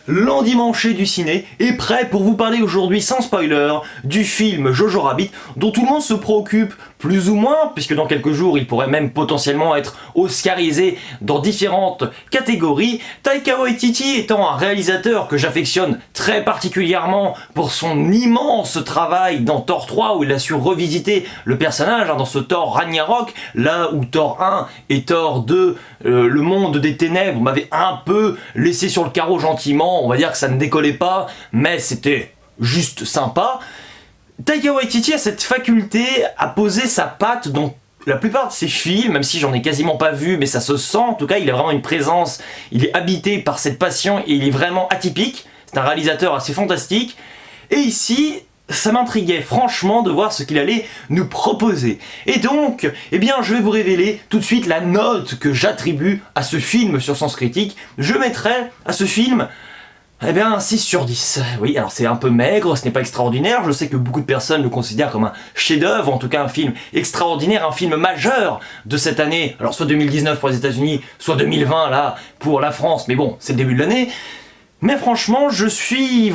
l'endimanché du ciné est prêt pour vous parler aujourd'hui sans spoiler du film Jojo Rabbit dont tout le monde se préoccupe plus ou moins, puisque dans quelques jours il pourrait même potentiellement être oscarisé dans différentes catégories. Taika Waititi étant un réalisateur que j'affectionne très particulièrement pour son immense travail dans Thor 3 où il a su revisiter le personnage dans ce Thor Ragnarok, là où Thor 1 et Thor 2, le monde des ténèbres, m'avait un peu laissé sur le carreau gentiment, on va dire que ça ne décollait pas, mais c'était juste sympa. Taika Waititi a cette faculté à poser sa patte dans la plupart de ses films, même si j'en ai quasiment pas vu, mais ça se sent, en tout cas il a vraiment une présence, il est habité par cette passion et il est vraiment atypique, c'est un réalisateur assez fantastique, et ici, ça m'intriguait franchement de voir ce qu'il allait nous proposer. Et donc, eh bien je vais vous révéler tout de suite la note que j'attribue à ce film sur Sens Critique. Je mettrai à ce film eh bien, 6 sur 10. Oui, alors c'est un peu maigre, ce n'est pas extraordinaire, je sais que beaucoup de personnes le considèrent comme un chef-d'œuvre, en tout cas un film extraordinaire, un film majeur de cette année, alors soit 2019 pour les États-Unis, soit 2020 là pour la France, mais bon, c'est le début de l'année. Mais franchement, je suis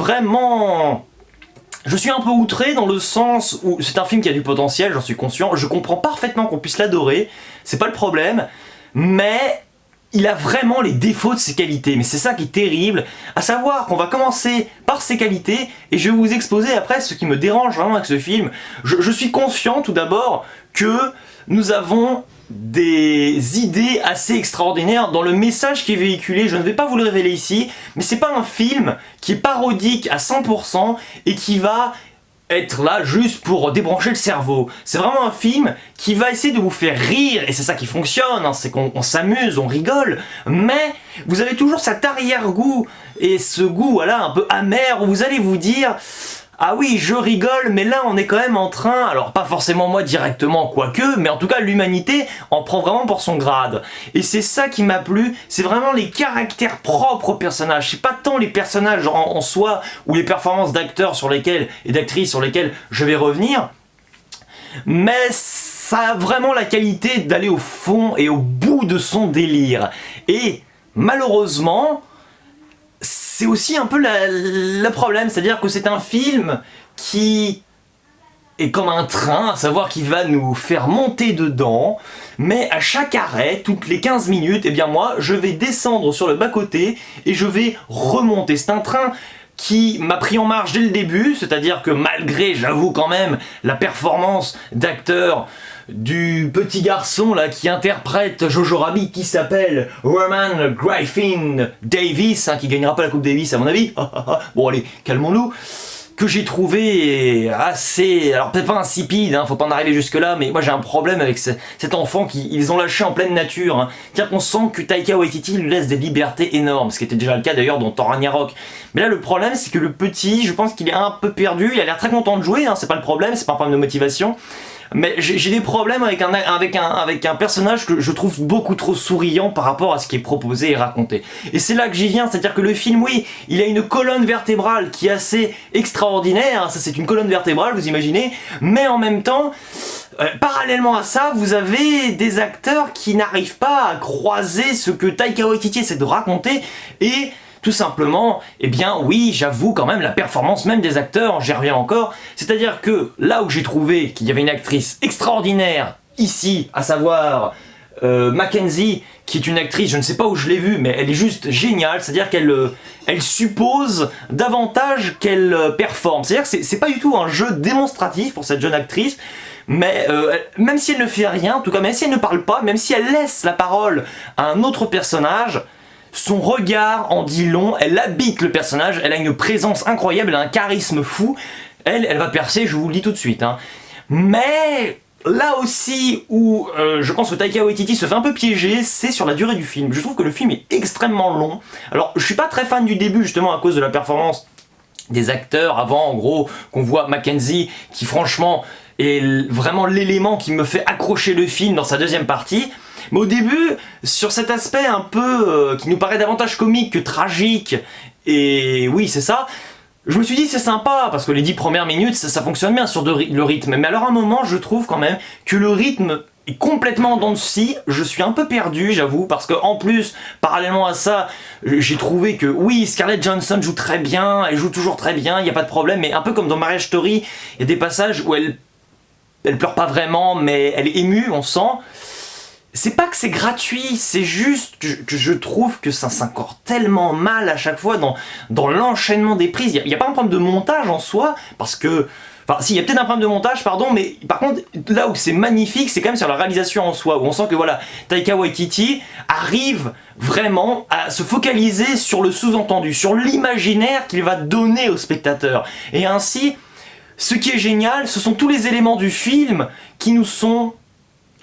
un peu outré dans le sens où c'est un film qui a du potentiel, j'en suis conscient, je comprends parfaitement qu'on puisse l'adorer, c'est pas le problème, mais il a vraiment les défauts de ses qualités, mais c'est ça qui est terrible, à savoir qu'on va commencer par ses qualités, et je vais vous exposer après ce qui me dérange vraiment avec ce film. Je suis conscient tout d'abord que nous avons des idées assez extraordinaires dans le message qui est véhiculé, je ne vais pas vous le révéler ici, mais c'est pas un film qui est parodique à 100% et qui va être là juste pour débrancher le cerveau. C'est vraiment un film qui va essayer de vous faire rire, et c'est ça qui fonctionne, hein, c'est qu'on s'amuse, on rigole, mais vous avez toujours cet arrière-goût, et ce goût voilà, un peu amer, où vous allez vous dire ah oui, je rigole, mais là on est quand même en train, alors pas forcément moi directement, quoique, mais en tout cas l'humanité en prend vraiment pour son grade. Et c'est ça qui m'a plu, c'est vraiment les caractères propres aux personnages, c'est pas tant les personnages en soi, ou les performances d'acteurs sur lesquels, et d'actrices sur lesquelles je vais revenir, mais ça a vraiment la qualité d'aller au fond et au bout de son délire. Et malheureusement, c'est aussi un peu le problème, c'est-à-dire que c'est un film qui est comme un train, à savoir qu'il va nous faire monter dedans, mais à chaque arrêt, toutes les 15 minutes, eh bien moi, je vais descendre sur le bas-côté et je vais remonter. C'est un train qui m'a pris en marche dès le début, c'est-à-dire que malgré, j'avoue quand même, la performance d'acteur du petit garçon là qui interprète Jojo Rabbit, qui s'appelle Roman Griffin Davis, hein, qui gagnera pas la Coupe Davis à mon avis, bon allez, calmons-nous, que j'ai trouvé assez, alors peut-être pas insipide, hein, faut pas en arriver jusque là, mais moi j'ai un problème avec cet enfant qu'ils ont lâché en pleine nature, hein. C'est-à-dire qu'on sent que Taika Waititi lui laisse des libertés énormes, ce qui était déjà le cas d'ailleurs dans Thor Ragnarok. Mais là le problème c'est que le petit, je pense qu'il est un peu perdu, il a l'air très content de jouer, hein, c'est pas le problème, c'est pas un problème de motivation. Mais j'ai des problèmes avec un personnage que je trouve beaucoup trop souriant par rapport à ce qui est proposé et raconté. Et c'est là que j'y viens, c'est-à-dire que le film, oui, il a une colonne vertébrale qui est assez extraordinaire, hein, ça c'est une colonne vertébrale, vous imaginez, mais en même temps, parallèlement à ça, vous avez des acteurs qui n'arrivent pas à croiser ce que Taika Waititi essaie de raconter, et tout simplement, eh bien oui, j'avoue quand même la performance même des acteurs, j'y reviens encore, c'est-à-dire que là où j'ai trouvé qu'il y avait une actrice extraordinaire ici, à savoir Mackenzie, qui est une actrice, je ne sais pas où je l'ai vue, mais elle est juste géniale, c'est-à-dire qu'elle suppose davantage qu'elle performe, c'est-à-dire que c'est pas du tout un jeu démonstratif pour cette jeune actrice, mais même si elle ne fait rien, en tout cas même si elle ne parle pas, même si elle laisse la parole à un autre personnage, son regard en dit long, elle habite le personnage, elle a une présence incroyable, elle a un charisme fou, elle va percer, je vous le dis tout de suite, hein. Mais là aussi où je pense que Taika Waititi se fait un peu piéger, c'est sur la durée du film. Je trouve que le film est extrêmement long. Alors je suis pas très fan du début justement à cause de la performance des acteurs, avant en gros qu'on voit Mackenzie qui franchement est vraiment l'élément qui me fait accrocher le film dans sa deuxième partie. Mais au début, sur cet aspect un peu qui nous paraît davantage comique que tragique, et oui c'est ça, je me suis dit c'est sympa parce que les 10 premières minutes ça fonctionne bien sur le rythme, mais alors à un moment je trouve quand même que le rythme est complètement en dents de scie. Je suis un peu perdu, j'avoue, parce que en plus, parallèlement à ça, j'ai trouvé que oui, Scarlett Johansson joue très bien, elle joue toujours très bien, il n'y a pas de problème, mais un peu comme dans Marriage Story, il y a des passages où elle pleure pas vraiment, mais elle est émue, on sent. C'est pas que c'est gratuit, c'est juste que je trouve que ça s'incore tellement mal à chaque fois dans l'enchaînement des prises. Il n'y a pas un problème de montage en soi, parce que... Enfin, si, il y a peut-être un problème de montage, pardon, mais par contre, là où c'est magnifique, c'est quand même sur la réalisation en soi, où on sent que voilà, Taika Waititi arrive vraiment à se focaliser sur le sous-entendu, sur l'imaginaire qu'il va donner au spectateur. Et ainsi, ce qui est génial, ce sont tous les éléments du film qui nous sont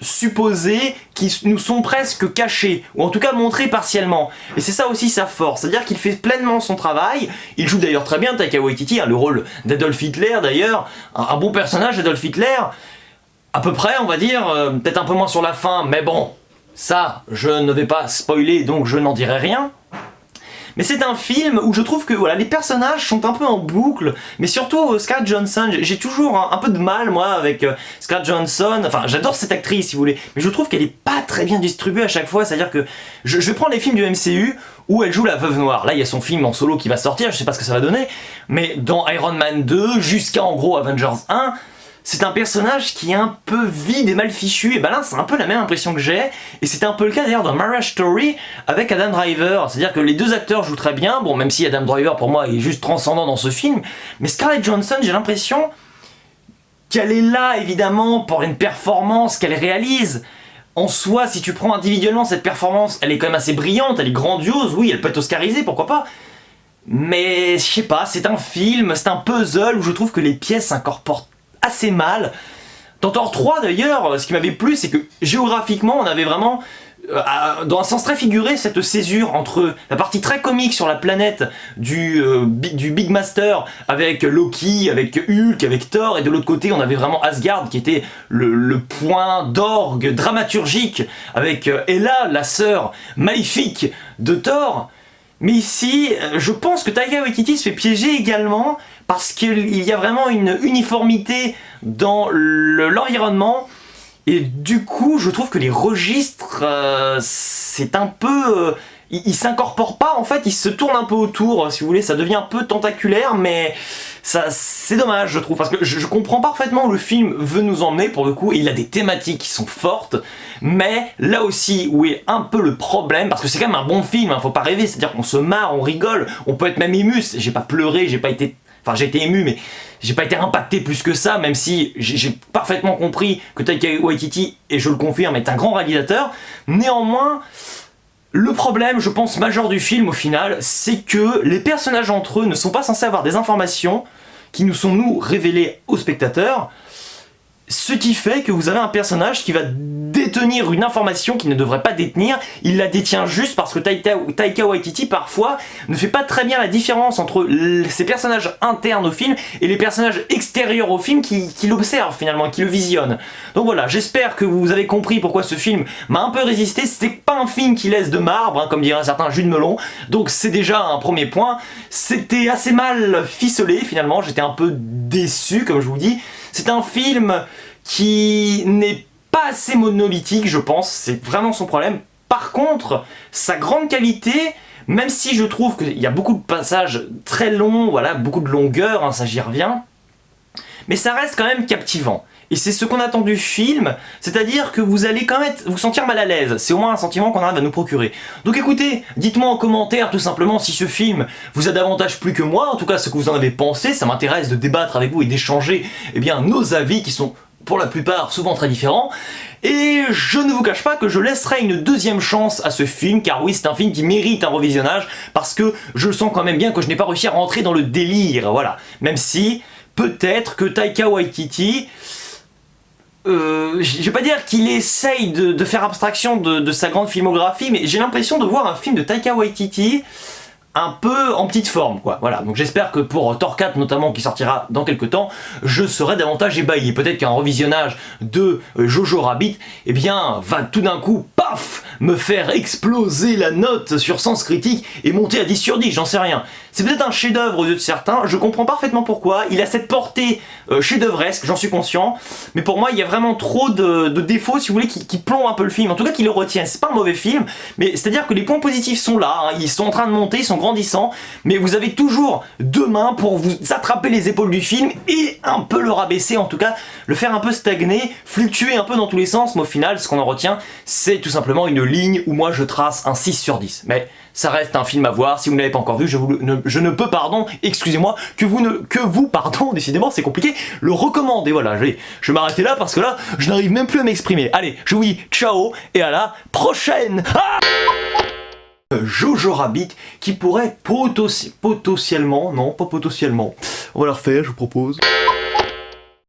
supposés, qui nous sont presque cachés, ou en tout cas montrés partiellement. Et c'est ça aussi sa force, c'est-à-dire qu'il fait pleinement son travail. Il joue d'ailleurs très bien, Taika Waititi, le rôle d'Adolf Hitler d'ailleurs, un bon personnage Adolf Hitler, à peu près on va dire, peut-être un peu moins sur la fin, mais bon, ça je ne vais pas spoiler donc je n'en dirai rien. Mais c'est un film où je trouve que voilà, les personnages sont un peu en boucle, mais surtout Scarlett Johansson, j'ai toujours un peu de mal moi avec Scarlett Johansson, enfin j'adore cette actrice si vous voulez, mais je trouve qu'elle est pas très bien distribuée à chaque fois, c'est-à-dire que je vais prendre les films du MCU où elle joue la Veuve Noire, là il y a son film en solo qui va sortir, je sais pas ce que ça va donner, mais dans Iron Man 2 jusqu'à en gros Avengers 1, c'est un personnage qui est un peu vide et mal fichu, et ben là c'est un peu la même impression que j'ai, et c'était un peu le cas d'ailleurs dans Marriage Story avec Adam Driver, c'est-à-dire que les deux acteurs jouent très bien, bon même si Adam Driver pour moi est juste transcendant dans ce film, mais Scarlett Johansson j'ai l'impression qu'elle est là évidemment pour une performance qu'elle réalise. En soi, si tu prends individuellement cette performance, elle est quand même assez brillante, elle est grandiose, oui elle peut être oscarisée, pourquoi pas, mais je sais pas, c'est un film, c'est un puzzle où je trouve que les pièces s'incorporent assez mal. Dans Thor 3 d'ailleurs, ce qui m'avait plu, c'est que géographiquement, on avait vraiment, dans un sens très figuré, cette césure entre la partie très comique sur la planète du Big Master, avec Loki, avec Hulk, avec Thor, et de l'autre côté, on avait vraiment Asgard, qui était le point d'orgue dramaturgique, avec Hela, la sœur maléfique de Thor. Mais ici, je pense que Taika Waititi se fait piéger également parce qu'il y a vraiment une uniformité dans l'environnement et du coup je trouve que les registres c'est un peu... ils s'incorporent pas en fait, ils se tournent un peu autour si vous voulez, ça devient un peu tentaculaire mais c'est dommage je trouve parce que je comprends parfaitement où le film veut nous emmener pour le coup et il a des thématiques qui sont fortes mais là aussi où est un peu le problème parce que c'est quand même un bon film, hein, faut pas rêver, c'est à dire qu'on se marre, on rigole, on peut être même ému, j'ai pas pleuré, j'ai pas été... Enfin j'ai été ému mais j'ai pas été impacté plus que ça même si j'ai parfaitement compris que Taika Waititi, et je le confirme, est un grand réalisateur. Néanmoins, le problème je pense majeur du film au final, c'est que les personnages entre eux ne sont pas censés avoir des informations qui nous sont nous révélées aux spectateurs. Ce qui fait que vous avez un personnage qui va détenir une information qu'il ne devrait pas détenir, il la détient juste parce que Taika Waititi parfois ne fait pas très bien la différence entre ces personnages internes au film et les personnages extérieurs au film qui l'observent finalement, qui le visionnent. Donc voilà, j'espère que vous avez compris pourquoi ce film m'a un peu résisté, c'était pas un film qui laisse de marbre, hein, comme dirait un certain Jules Melon, donc c'est déjà un premier point. C'était assez mal ficelé finalement, j'étais un peu déçu comme je vous dis. C'est un film qui n'est pas assez monolithique, je pense, c'est vraiment son problème. Par contre, sa grande qualité, même si je trouve qu'il y a beaucoup de passages très longs, voilà, beaucoup de longueur, hein, ça j'y reviens, mais ça reste quand même captivant. Et c'est ce qu'on attend du film, c'est-à-dire que vous allez quand même vous sentir mal à l'aise, c'est au moins un sentiment qu'on arrive à nous procurer. Donc écoutez, dites-moi en commentaire tout simplement si ce film vous a davantage plu que moi, en tout cas ce que vous en avez pensé, ça m'intéresse de débattre avec vous et d'échanger eh bien, nos avis qui sont pour la plupart souvent très différents. Et je ne vous cache pas que je laisserai une deuxième chance à ce film, car oui c'est un film qui mérite un revisionnage, parce que je sens quand même bien que je n'ai pas réussi à rentrer dans le délire, voilà. Même si, peut-être que Taika Waititi... je vais pas dire qu'il essaye de faire abstraction de sa grande filmographie, mais j'ai l'impression de voir un film de Taika Waititi un peu en petite forme, quoi. Voilà, donc j'espère que pour Thor 4 notamment, qui sortira dans quelques temps, je serai davantage ébahi. Peut-être qu'un revisionnage de Jojo Rabbit, eh bien, va tout d'un coup, paf, me faire exploser la note sur Sens Critique et monter à 10 sur 10, j'en sais rien. C'est peut-être un chef-d'œuvre aux yeux de certains, je comprends parfaitement pourquoi, il a cette portée chef-d'œuvresque, j'en suis conscient, mais pour moi il y a vraiment trop de défauts, si vous voulez, qui plombent un peu le film, en tout cas qui le retiennent. C'est pas un mauvais film, mais c'est-à-dire que les points positifs sont là, hein, ils sont en train de monter, ils sont grandissants, mais vous avez toujours deux mains pour vous attraper les épaules du film et un peu le rabaisser, en tout cas le faire un peu stagner, fluctuer un peu dans tous les sens, mais au final ce qu'on en retient c'est tout simplement une ligne où moi je trace un 6 sur 10. Mais ça reste un film à voir, si vous ne l'avez pas encore vu, je ne peux, pardon, excusez-moi, que vous, pardon, décidément c'est compliqué, le recommander. Voilà, je vais m'arrêter là parce que là, je n'arrive même plus à m'exprimer. Allez, je vous dis ciao et à la prochaine. Jojo Rabbit qui pourrait potentiellement, non pas potentiellement, on va la refaire, je vous propose.